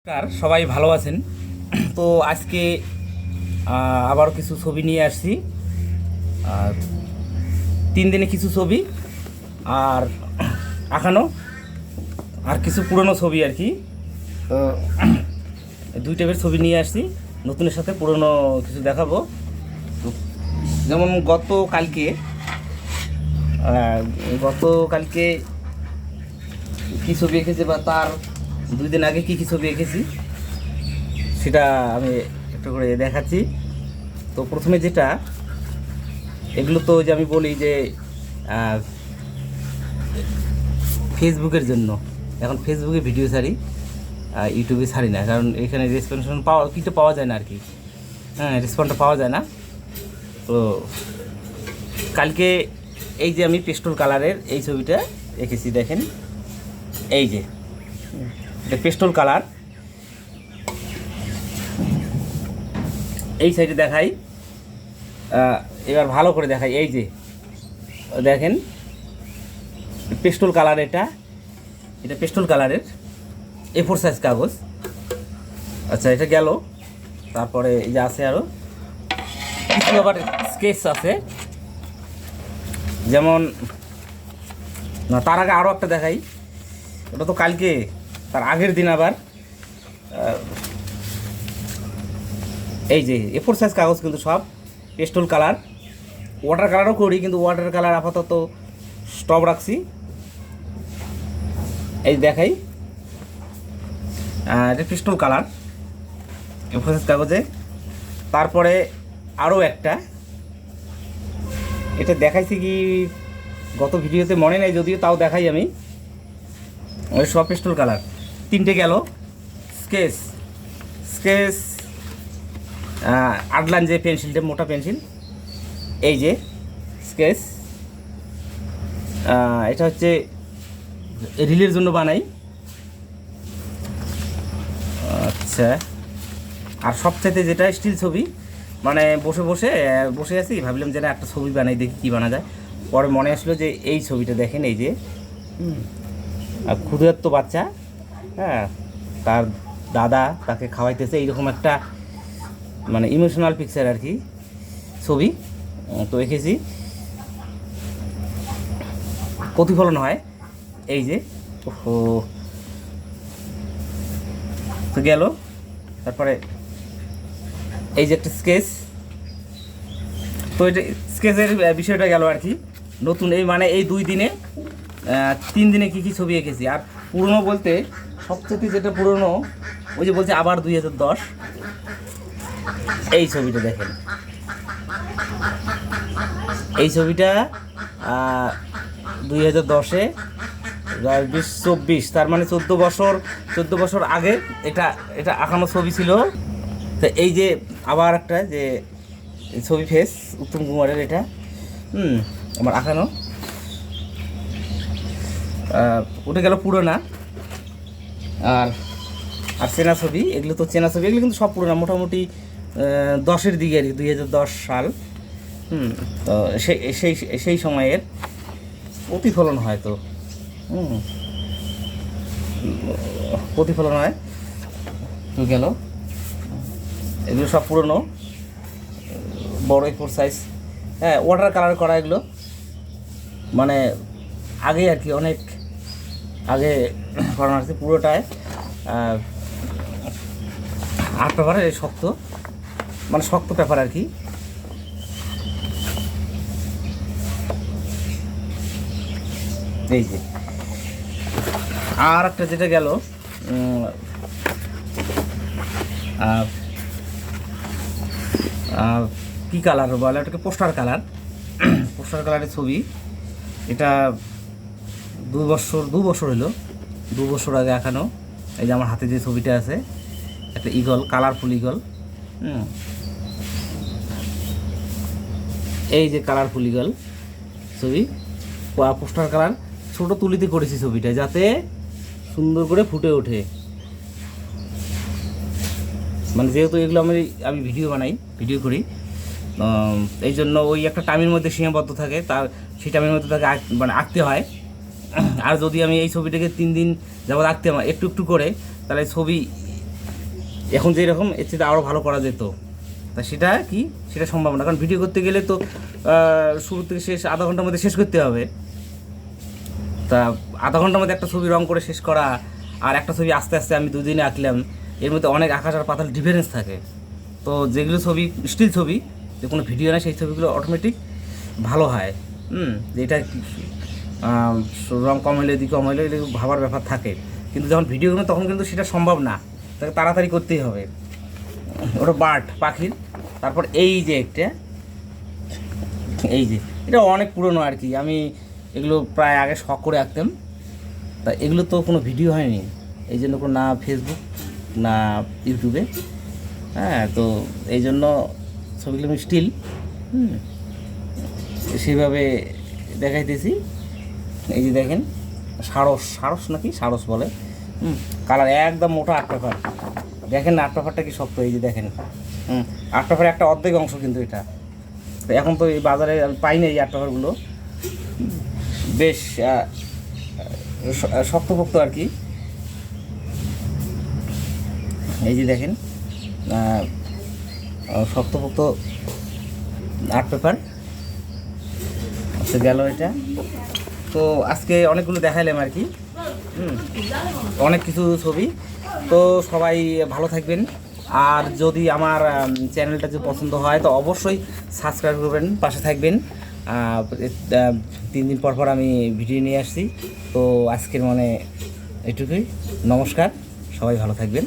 নমস্কার, সবাই ভালো আছেন? তো আজকে আবার কিছু ছবি নিয়ে আসছি। আর 3 দিনে কিছু ছবি আর আঁকানো আর কিছু পুরনো ছবি আর কি। তো দুই টাইপের ছবি নিয়ে আসছি, নতুনের সাথে পুরনো কিছু দেখাবো। তো যেমন গতকালকে কী ছবি এঁকেছে বা তার 2 দিন আগে কী ছবি এঁকেছি সেটা আমি একটু করে দেখাচ্ছি। তো প্রথমে যেটা, এগুলো তো যে আমি বলি যে ফেসবুকের জন্য, এখন ফেসবুকে ভিডিও ছাড়ি, ইউটিউবে ছাড়ি না, কারণ এখানে রেসপন্স পাওয়া যায় না আর কি। রেসপন্সটা পাওয়া যায় না। তো কালকে এই যে আমি পেস্টল কালারের এই ছবিটা এঁকেছি, দেখেন এই যে এটা পেস্টল কালার। এই সাইডে দেখাই, এবার ভালো করে দেখাই। এই যে দেখেন পেস্টল কালার, এটা পেস্টল কালারের A4 সাইজ কাগজ। আচ্ছা, এটা গেল। তারপরে এই যে আছে আরও কিছু আবার স্কেচ আছে, যেমন না তার আগে আরও একটা দেখাই। ওটা তো কালকে, তার আগের দিন আবার এই যে A4 সাইজ কাগজ, কিন্তু সব পেস্টল কালার। ওয়াটার কালারও করি, কিন্তু ওয়াটার কালার আপাতত স্টপ রাখছি। এই দেখাই, এটা পেস্টল কালার A4 সাইজ কাগজে। তারপরে আরও একটা, এটা দেখাইছি কি গত ভিডিওতে মনে নেই যদিও, তাও দেখাই আমি। ওই সব পেস্টল কালার। 3টে গেল। স্কেচ আটলান যে পেন্সিলটা, মোটা পেন্সিল, এই যে স্কেচ। এটা হচ্ছে রিলের জন্য বানাই। আচ্ছা, আর সবচাইতে যেটা স্টিল ছবি, মানে বসে আছি, ভাবলাম যে না একটা ছবি বানাই, দেখি কী বানা যায়। পরে মনে আসলো যে এই ছবিটা দেখেন, এই যে ক্ষুধার্ত বাচ্চা, তার দাদা তাকে খাওয়াইতেছে, এইরকম একটা মানে ইমোশনাল পিকচার আর কি ছবি। তো এঁকেছি, প্রতিফলন হয় এই যে। ও তো গেল। তারপরে এই যে একটা স্কেচ। তো এটা স্কেচের বিষয়টা গেল আর কি। নতুন এই মানে এই 2 দিনে 3 দিনে কী ছবি এঁকেছি। আর পুরনো বলতে সবচেয়ে যেটা পুরনো, ওই যে বলছে আবার 2010, এই ছবিটা দেখেন। এই ছবিটা 2010-এ 2024, তার মানে 14 বছর আগে এটা আঁকানো ছবি ছিল। তো এই যে আবার একটা যে ছবি, ফেস উত্তম কুমারের, এটা আমার আঁকানো। ওটা গেল পুরোনা। আর চেনা ছবি, এগুলো তো চেনা ছবি, এগুলো কিন্তু সব পুরোনো, মোটামুটি 10-এর দিকে আর কি, 2010 সাল। তো সেই সময়ের প্রতিফলন হয়। তো প্রতিফলন হয়। তো গেল, এগুলো সব পুরনো, বড় A4 সাইজ। ওয়াটার কালার করা, এগুলো মানে আগে আর কি, অনেক আগে করানো আছে। পুরোটায় আর্ট পেপারের শক্ত, মানে শক্ত পেপার আর কি। এই যে আর একটা যেটা গেল, কী কালার বলে ওটাকে, পোস্টার কালারের ছবি। এটা 2 বছর হলো, 2 বছর আগে আঁকানো। এই যে আমার হাতে যে ছবিটা আছে, একটা ঈগল, কালারফুল ঈগল। এই যে কালারফুল ঈগল ছবি, পোস্টার কালার, ছোটো তুলিতে করেছি ছবিটা, যাতে সুন্দর করে ফুটে ওঠে। মানে যেহেতু এগুলো আমি ভিডিও করি, এই জন্য ওই একটা টাইমের মধ্যে সীমাবদ্ধ থাকে, সেই টাইমের মধ্যে তাকে মানে আঁকতে হয়। আর যদি আমি এই ছবিটাকে 3 দিন যাবত আঁকতে একটু করে, তাহলে ছবি এখন যেরকম এর চেয়ে আরও ভালো করা যেত, তা সেটা কি, সেটা সম্ভব না, কারণ ভিডিও করতে গেলে তো শুরু থেকে শেষ আধা ঘন্টার মধ্যে শেষ করতে হবে। তা আধা ঘন্টার মধ্যে একটা ছবি রং করে শেষ করা আর একটা ছবি আস্তে আস্তে আমি দুদিনে আঁকলাম, এর মধ্যে অনেক আকাশ আর পাতাল ডিফারেন্স থাকে। তো যেগুলো ছবি স্টিল ছবি, যে কোনো ভিডিও না, সেই ছবিগুলো অটোমেটিক ভালো হয়। যেটা রং কম হলে দিকে কম হলে ভাবার ব্যাপার থাকে, কিন্তু যখন ভিডিও করবে তখন কিন্তু সেটা সম্ভব না, তাকে তাড়াতাড়ি করতেই হবে। ওটা বার্ড পাখির। তারপর এই যে একটা, এই যে এটা অনেক পুরনো আর কি, আমি এগুলো প্রায় আগে শখ করে আঁকতাম। তা এগুলো তো কোনো ভিডিও হয়নি, এই জন্য কোনো না ফেসবুক না ইউটিউবে। হ্যাঁ, তো এই জন্য ছবিগুলো আমি স্টিল সেইভাবে দেখাইতেছি। এই যে দেখেন, সারস সারস নাকি সারস বলে, কালার একদম মোটা আর্ট পেপার। দেখেন না আর্ট পেপারটা কি শক্ত, এই যে দেখেন, আর্ট পেপারের একটা অর্ধেক অংশ কিন্তু এটা। তো এখন তো এই বাজারে আমি পাই না এই আর্ট পেপারগুলো, বেশ শক্তপোক্ত আর কি। এই যে দেখেন শক্তপোক্ত আর্ট পেপার গেল এটা। তো আজকে অনেকগুলো দেখাইলাম আর কি, অনেক কিছু ছবি। তো সবাই ভালো থাকবেন, আর যদি আমার চ্যানেলটা যদি পছন্দ হয় তো অবশ্যই সাবস্ক্রাইব করবেন, পাশে থাকবেন। 3 দিন পর পর আমি ভিডিও নিয়ে আসছি। তো আজকের এটুকুই, নমস্কার, সবাই ভালো থাকবেন।